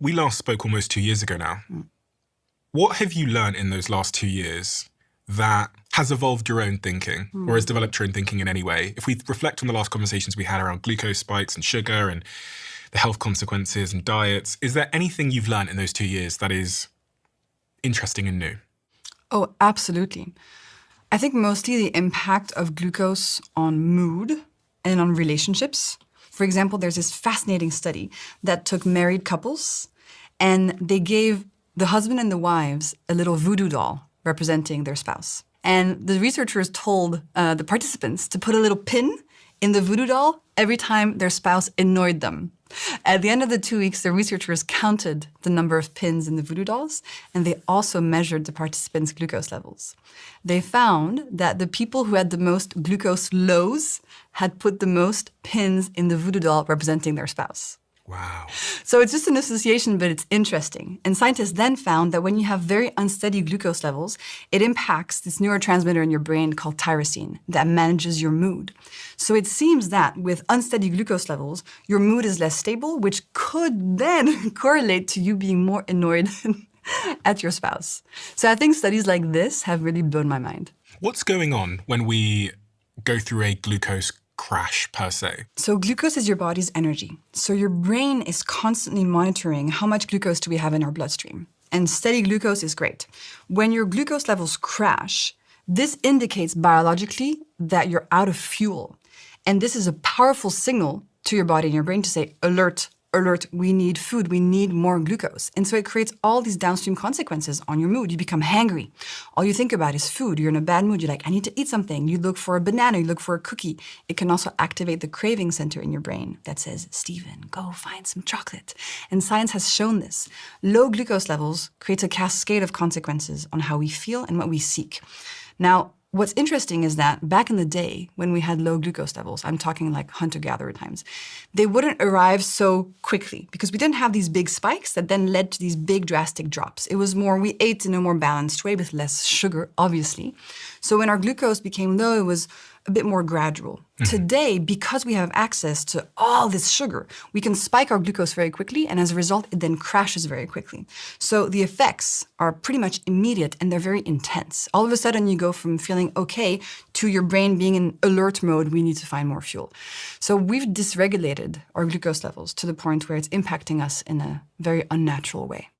We last spoke almost 2 years ago now. What have you learned in those last 2 years that has evolved your own thinking or has developed your own thinking in any way? If we reflect on the last conversations we had around glucose spikes and sugar and the health consequences and diets, is there anything you've learned in those 2 years that is interesting and new? Oh, absolutely. I think mostly the impact of glucose on mood and on relationships. For example, there's this fascinating study that took married couples and they gave the husband and the wives a little voodoo doll representing their spouse. And the researchers told the participants to put a little pin in the voodoo doll every time their spouse annoyed them. At the end of the 2 weeks, the researchers counted the number of pins in the voodoo dolls, and they also measured the participants' glucose levels. They found that the people who had the most glucose lows had put the most pins in the voodoo doll representing their spouse. Wow. So it's just an association, but it's interesting. And scientists then found that when you have very unsteady glucose levels, it impacts this neurotransmitter in your brain called tyrosine that manages your mood. So it seems that with unsteady glucose levels, your mood is less stable, which could then correlate to you being more annoyed at your spouse. So I think studies like this have really blown my mind. What's going on when we go through a glucose crash per se? So glucose is your body's energy. So your brain is constantly monitoring how much glucose do we have in our bloodstream. And steady glucose is great. When your glucose levels crash, this indicates biologically that you're out of fuel. And this is a powerful signal to your body and your brain to say, alert, alert, we need food, we need more glucose. And so it creates all these downstream consequences on your mood. You become hangry. All you think about is food. You're in a bad mood. You're like, I need to eat something. You look for a banana, you look for a cookie. It can also activate the craving center in your brain that says, Stephen, go find some chocolate. And science has shown this. Low glucose levels creates a cascade of consequences on how we feel and what we seek. Now, what's interesting is that back in the day, when we had low glucose levels, I'm talking like hunter-gatherer times, they wouldn't arrive so quickly because we didn't have these big spikes that then led to these big drastic drops. It was more, we ate in a more balanced way with less sugar, obviously. So when our glucose became low, it was a bit more gradual. Today, because we have access to all this sugar, we can spike our glucose very quickly, and as a result, it then crashes very quickly. So the effects are pretty much immediate, and they're very intense. All of a sudden, you go from feeling okay to your brain being in alert mode, we need to find more fuel. So we've dysregulated our glucose levels to the point where it's impacting us in a very unnatural way.